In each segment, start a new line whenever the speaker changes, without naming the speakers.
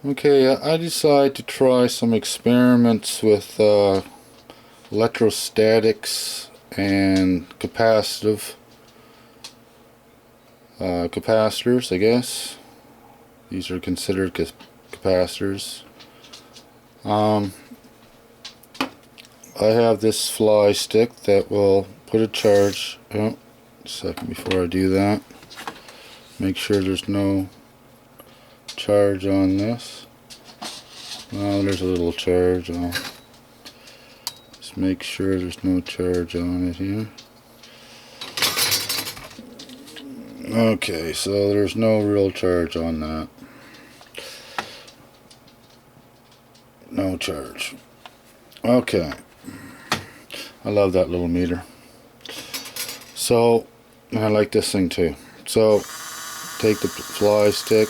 Okay, I decided to try some experiments with electrostatics and capacitors, I guess. These are considered capacitors. I have this fly stick that will put a charge. Oh, a second before I do that. Make sure there's no charge on this. Oh, there's a little charge. I'll just make sure there's no charge on it here. Okay, so there's no real charge on that. No charge. Okay. I love that little meter. So, and I like this thing too. So, take the fly stick.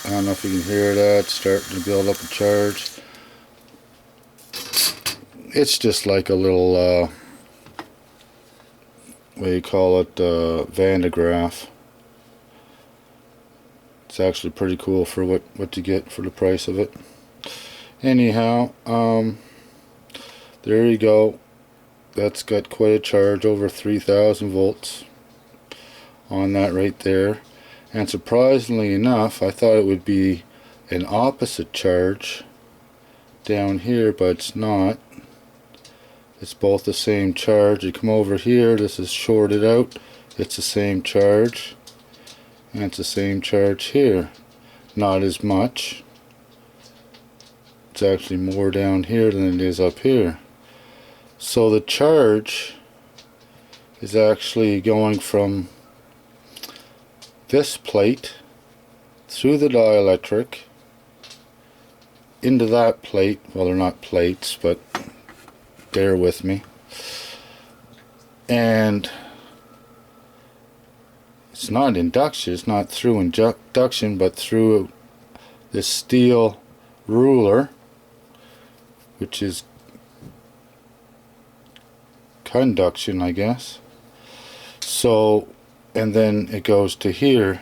I don't know if you can hear that, starting to build up a charge. It's just like a little, what do you call it, Van de Graaff. It's actually pretty cool for what you get for the price of it. Anyhow, there you go. That's got quite a charge, over 3,000 volts on that right there. And surprisingly enough, I thought it would be an opposite charge down here, but it's not. It's both the same charge. You come over here, this is shorted out. It's the same charge. And it's the same charge here. Not as much. It's actually more down here than it is up here. So the charge is actually going from this plate through the dielectric into that plate. Well, they're not plates, but bear with me. And it's not induction, it's not through induction, but through this steel ruler, which is conduction, I guess. So, and then it goes to here.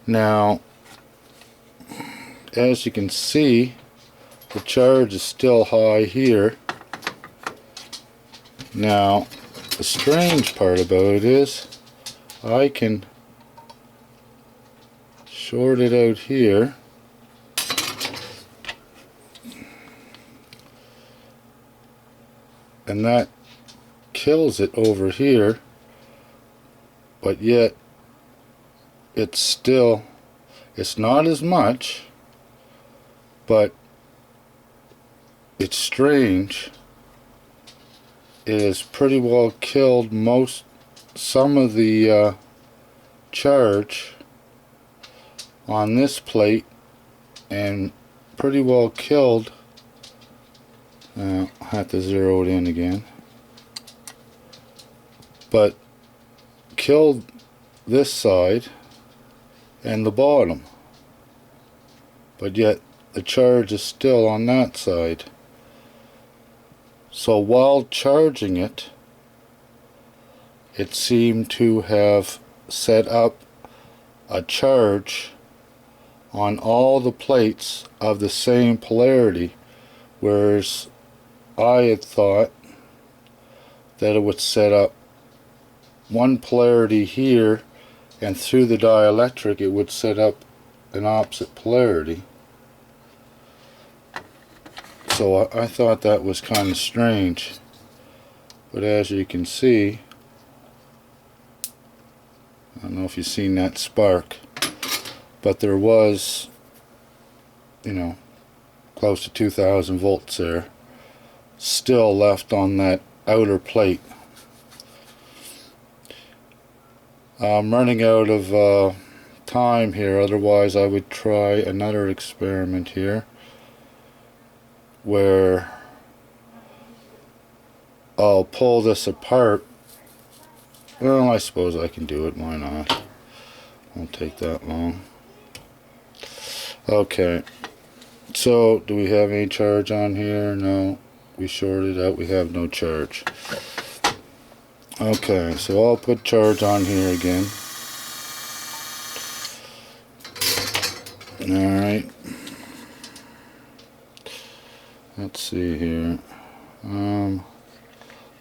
Now, as you can see, the charge is still high here. Now, the strange part about it is I can short it out here. And that kills it over here, but yet it's not as much, but it's strange. It has pretty well killed some of the charge on this plate, and pretty well killed. I'll have to zero it in again. But killed this side and the bottom. But yet the charge is still on that side. So while charging it, it seemed to have set up a charge on all the plates of the same polarity, whereas I had thought that it would set up one polarity here, and through the dielectric it would set up an opposite polarity. So I thought that was kind of strange, but as you can see, I don't know if you've seen that spark, but there was, close to 2,000 volts there still left on that outer plate. I'm running out of time here, otherwise I would try another experiment here where I'll pull this apart. Well, I suppose I can do it, why not? Won't take that long. Okay, so do we have any charge on here? No, we shorted out, we have no charge. Okay, so I'll put charge on here again. Alright, let's see here.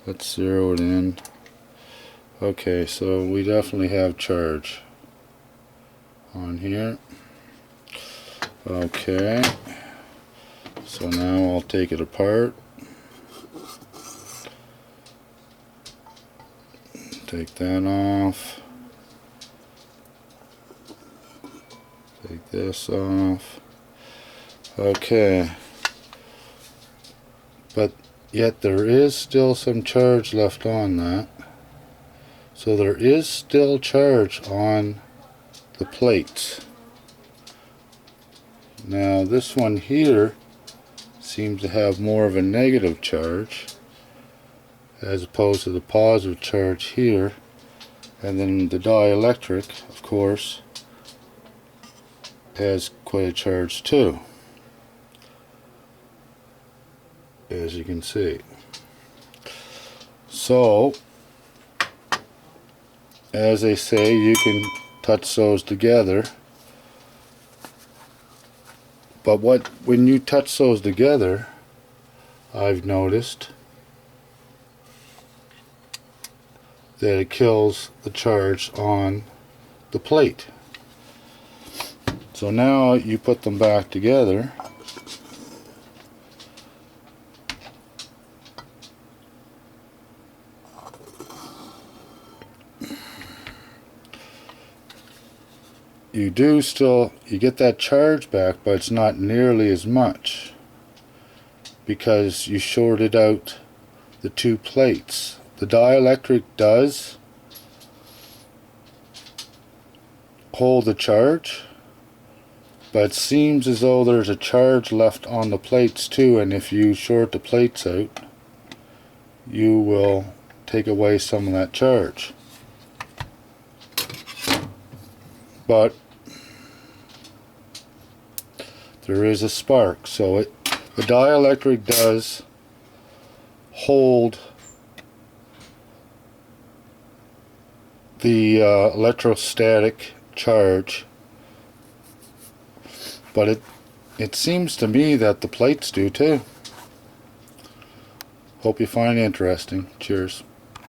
Let's zero it in. Okay, so we definitely have charge on here. Okay, so now I'll take it apart. Take that off. Take this off. Okay, but yet there is still some charge left on that. So there is still charge on the plates. Now this one here seems to have more of a negative charge as opposed to the positive charge here. And then the dielectric, of course, has quite a charge too, as you can see. So, as they say, you can touch those together. But when you touch those together, I've noticed that it kills the charge on the plate. So now you put them back together. You get that charge back, but it's not nearly as much because you shorted out the two plates. The dielectric does hold the charge, but it seems as though there's a charge left on the plates too, and if you short the plates out, you will take away some of that charge. But there is a spark, so the dielectric does hold the electrostatic charge, but it seems to me that the plates do too. Hope you find it interesting. Cheers.